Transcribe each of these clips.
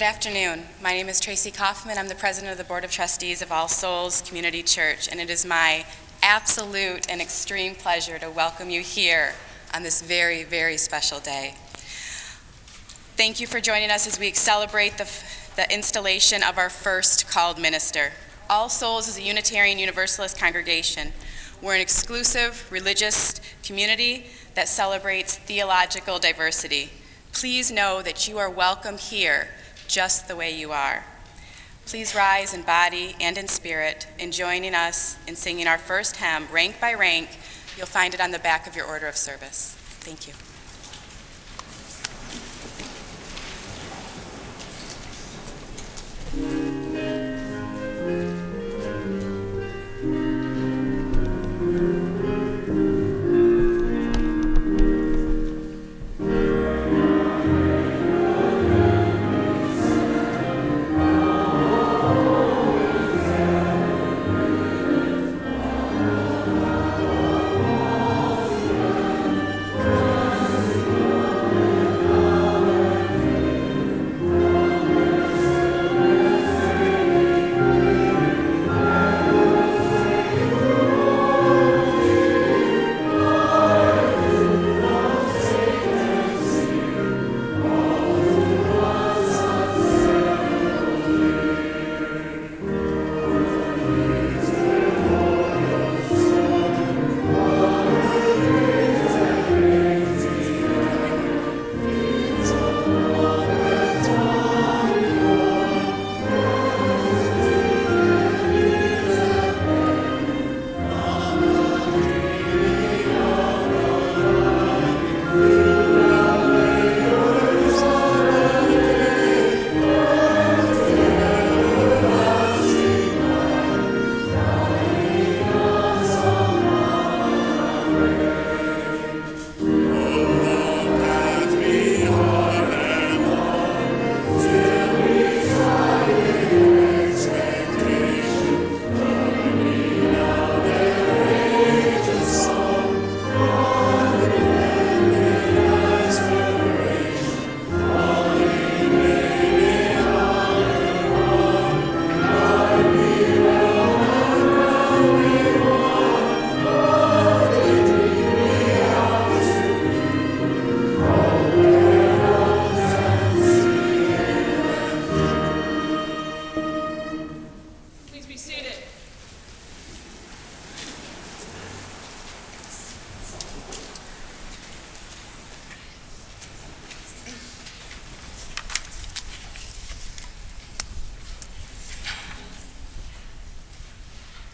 Good afternoon. My name is Tracy Kaufman. I'm the president of the Board of Trustees of All Souls Community Church, and it is my absolute and extreme pleasure to welcome you here on this very, very special day. Thank you for joining us as we celebrate the installation of our first called minister. All Souls is a Unitarian Universalist congregation. We're an exclusive religious community that celebrates theological diversity. Please know that you are welcome here just the way you are. Please rise in body and in spirit in joining us in singing our first hymn, Rank by Rank. You'll find it on the back of your order of service. Thank you.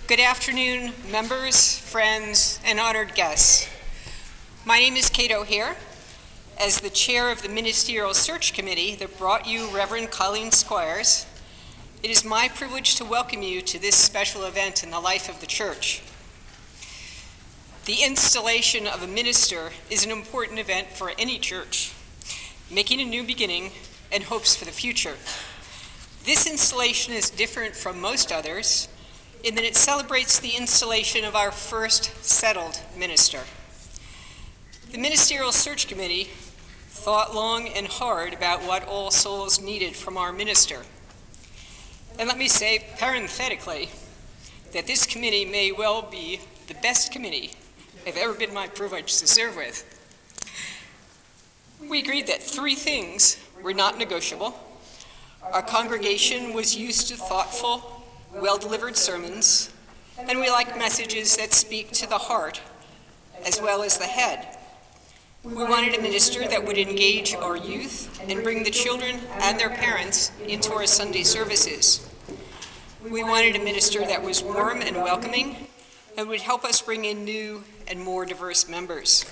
Good afternoon, members, friends, and honored guests. My name is Kate O'Hare. As the chair of the Ministerial Search Committee that brought you Reverend Colleen Squires, it is my privilege to welcome you to this special event in the life of the church. The installation of a minister is an important event for any church, making a new beginning and hopes for the future. This installation is different from most others in that it celebrates the installation of our first settled minister. The Ministerial Search Committee thought long and hard about what All Souls needed from our minister. And let me say parenthetically that this committee may well be the best committee I've ever been my privilege to serve with. We agreed that three things were not negotiable. Our congregation was used to thoughtful, well-delivered sermons, and we like messages that speak to the heart as well as the head. We wanted a minister that would engage our youth and bring the children and their parents into our Sunday services. We wanted a minister that was warm and welcoming and would help us bring in new and more diverse members.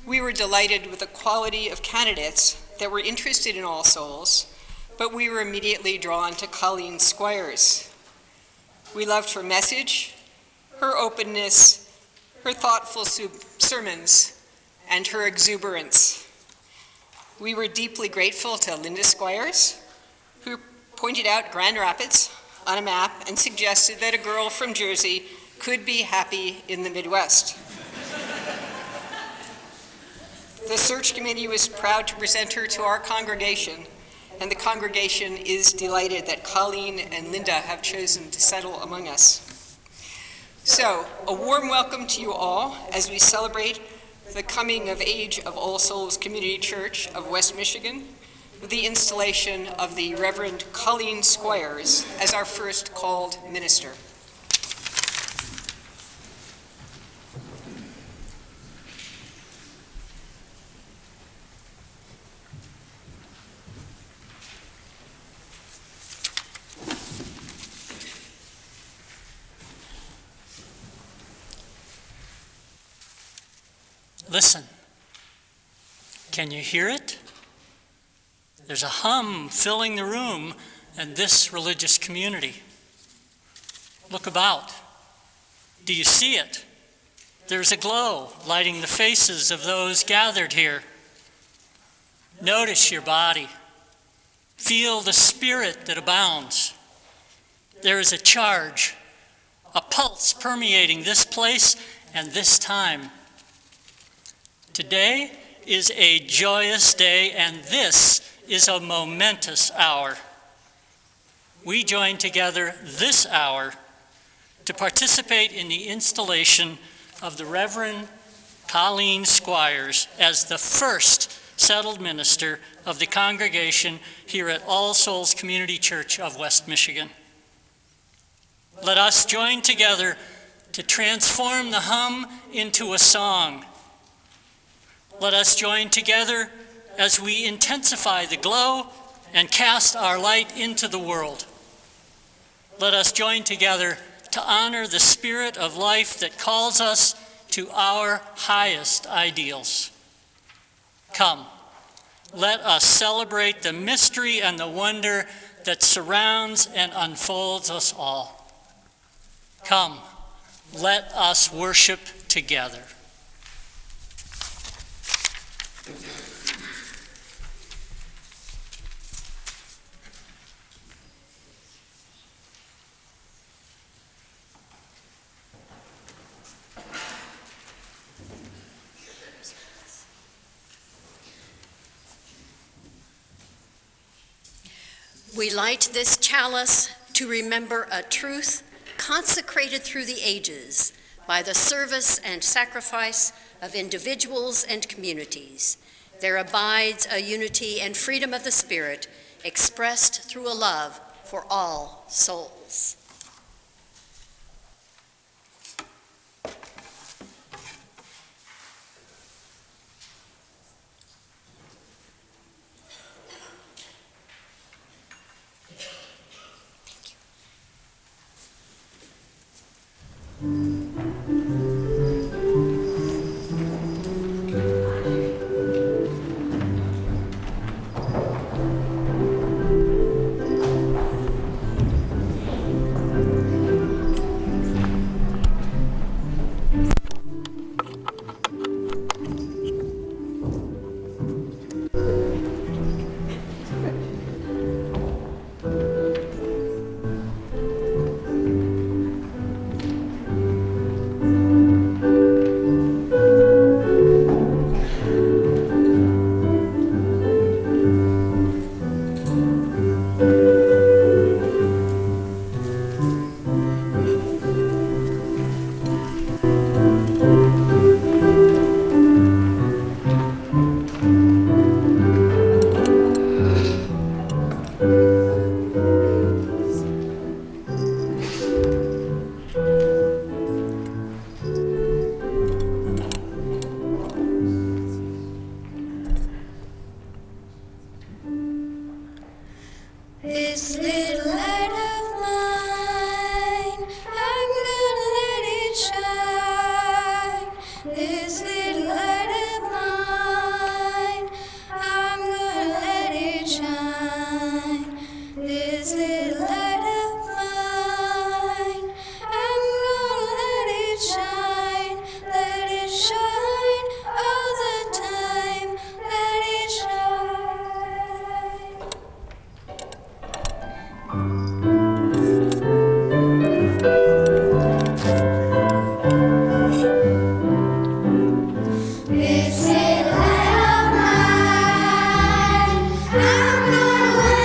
We were delighted with the quality of candidates that were interested in All Souls, but we were immediately drawn to Colleen Squires. We loved her message, her openness, her thoughtful sermons, and her exuberance. We were deeply grateful to Linda Squires, who pointed out Grand Rapids on a map and suggested that a girl from Jersey could be happy in the Midwest. The search committee was proud to present her to our congregation and the congregation is delighted that Colleen and Linda have chosen to settle among us. So, a warm welcome to you all as we celebrate the coming of age of All Souls Community Church of West Michigan with the installation of the Reverend Colleen Squires as our first called minister. Listen, can you hear it? There's a hum filling the room and this religious community. Look about. Do you see it? There's a glow lighting the faces of those gathered here. Notice your body. Feel the spirit that abounds. There is a charge, a pulse permeating this place and this time. Today is a joyous day, and this is a momentous hour. We join together this hour to participate in the installation of the Reverend Colleen Squires as the first settled minister of the congregation here at All Souls Community Church of West Michigan. Let us join together to transform the hum into a song. Let us join together as we intensify the glow and cast our light into the world. Let us join together to honor the spirit of life that calls us to our highest ideals. Come, let us celebrate the mystery and the wonder that surrounds and unfolds us all. Come, let us worship together. We light this chalice to remember a truth consecrated through the ages by the service and sacrifice of individuals and communities. There abides a unity and freedom of the Spirit expressed through a love for all souls. This little light of mine, I'm gonna let it shine. This little light of mine, I'm gonna let it shine. This little light of mine, I'm gonna let it shine. Let it shine all the time. Let it shine. This little light of mine, I'm gonna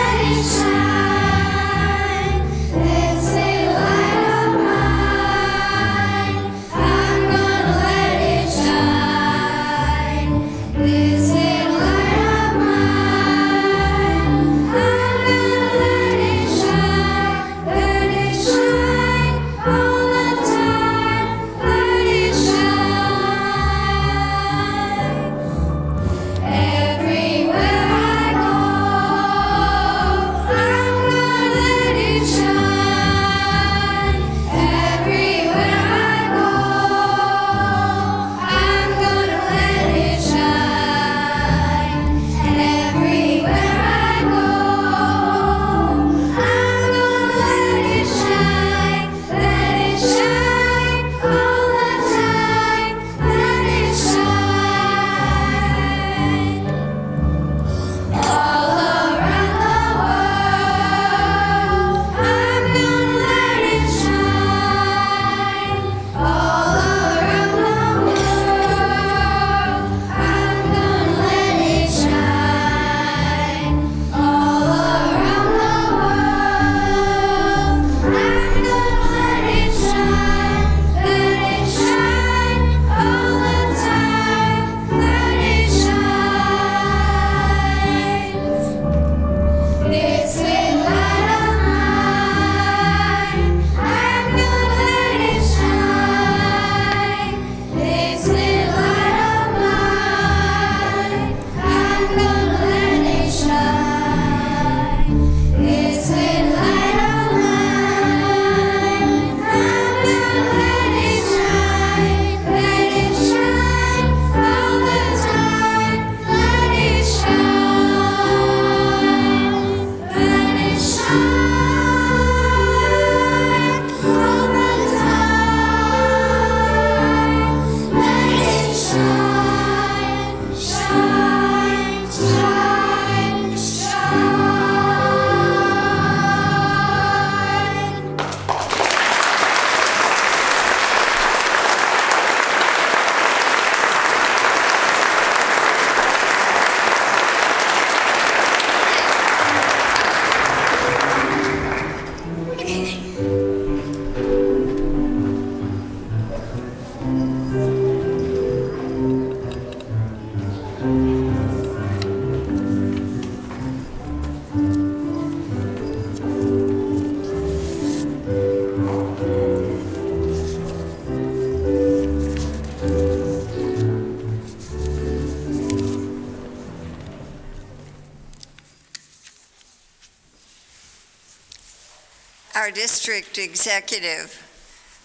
Our district executive,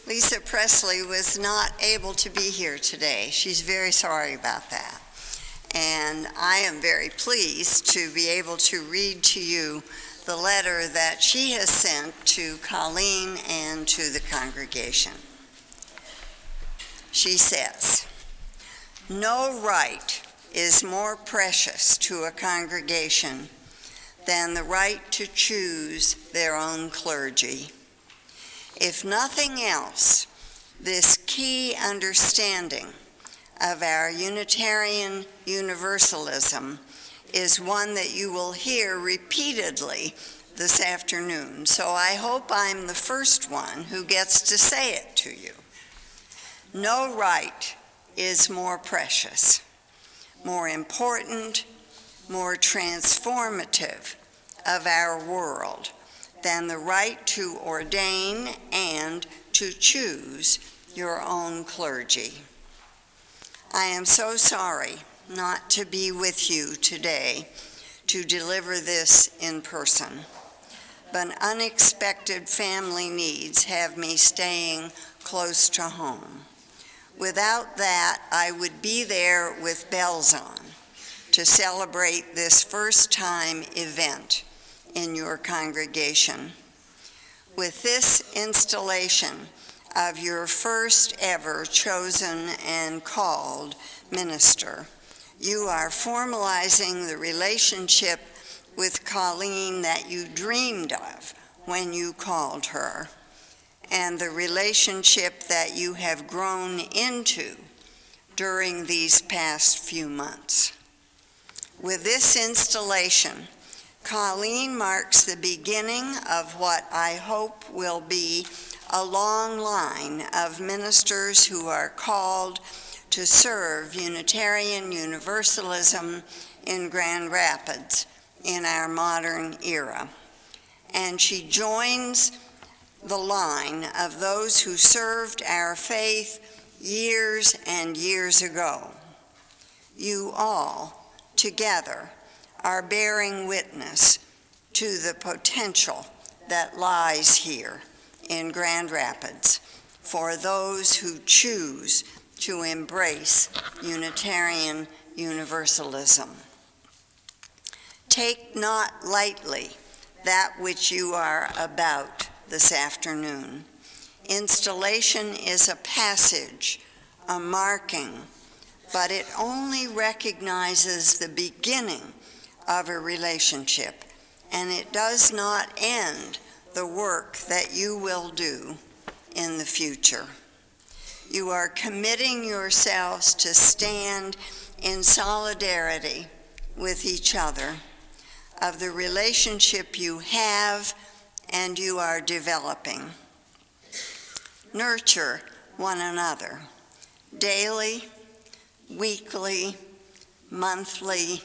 Lisa Presley, was not able to be here today. She's very sorry about that. And I am very pleased to be able to read to you the letter that she has sent to Colleen and to the congregation. She says, "No right is more precious to a congregation than the right to choose their own clergy. If nothing else, this key understanding of our Unitarian Universalism is one that you will hear repeatedly this afternoon. So I hope I'm the first one who gets to say it to you. No right is more precious, more important, more transformative of our world than the right to ordain and to choose your own clergy. I am so sorry not to be with you today to deliver this in person, but unexpected family needs have me staying close to home. Without that, I would be there with bells on to celebrate this first-time event in your congregation. With this installation of your first ever chosen and called minister, you are formalizing the relationship with Colleen that you dreamed of when you called her, and the relationship that you have grown into during these past few months. With this installation, Colleen marks the beginning of what I hope will be a long line of ministers who are called to serve Unitarian Universalism in Grand Rapids in our modern era. And she joins the line of those who served our faith years and years ago. You all, together, are bearing witness to the potential that lies here in Grand Rapids for those who choose to embrace Unitarian Universalism. Take not lightly that which you are about this afternoon. Installation is a passage, a marking, but it only recognizes the beginning of a relationship, and it does not end the work that you will do in the future. You are committing yourselves to stand in solidarity with each other of the relationship you have and you are developing. Nurture one another daily, weekly, monthly,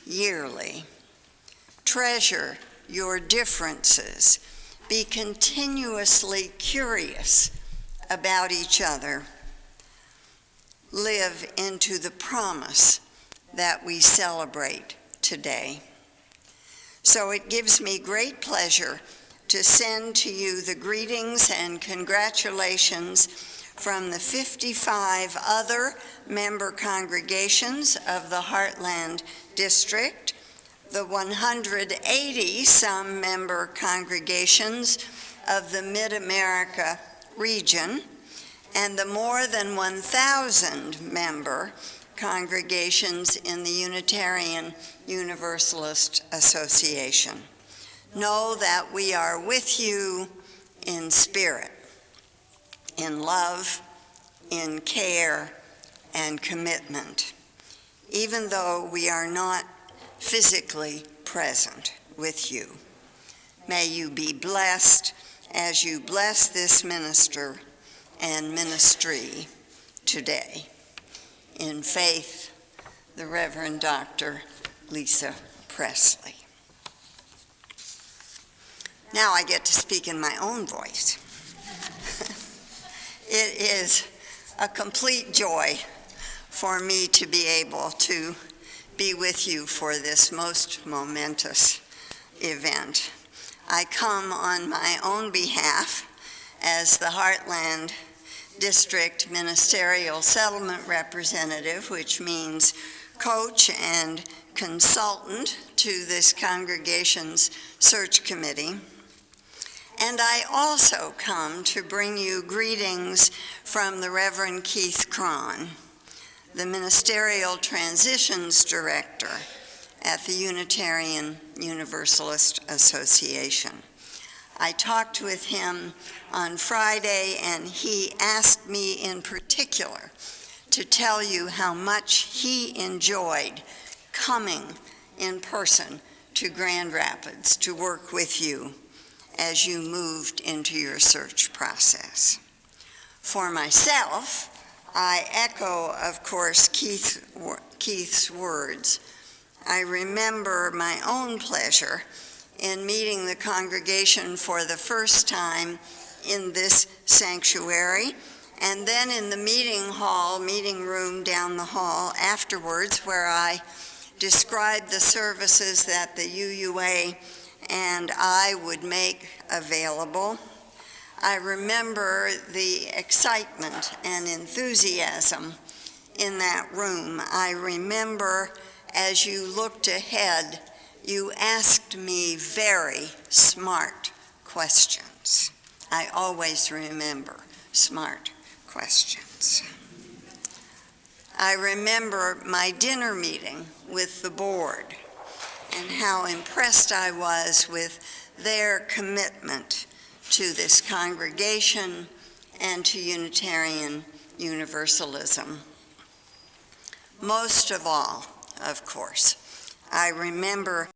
yearly. Treasure your differences. Be continuously curious about each other. Live into the promise that we celebrate today. So it gives me great pleasure to send to you the greetings and congratulations from the 55 other member congregations of the Heartland District, the 180 some member congregations of the Mid-America region, and the more than 1,000 member congregations in the Unitarian Universalist Association. Know that we are with you in spirit, in love, in care, and commitment, even though we are not physically present with you. May you be blessed as you bless this minister and ministry today. In faith, the Reverend Dr. Lisa Presley. Now I get to speak in my own voice. It is a complete joy for me to be able to be with you for this most momentous event. I come on my own behalf as the Heartland District Ministerial Settlement Representative, which means coach and consultant to this congregation's search committee. And I also come to bring you greetings from the Reverend Keith Cron, the Ministerial Transitions Director at the Unitarian Universalist Association. I talked with him on Friday, and he asked me in particular to tell you how much he enjoyed coming in person to Grand Rapids to work with you as you moved into your search process. For myself, I echo, of course, Keith's words. I remember my own pleasure in meeting the congregation for the first time in this sanctuary, and then in the meeting room down the hall afterwards, where I described the services that the UUA and I would make available. I remember the excitement and enthusiasm in that room. I remember as you looked ahead, you asked me very smart questions. I always remember smart questions. I remember my dinner meeting with the board and how impressed I was with their commitment to this congregation and to Unitarian Universalism. Most of all, of course, I remember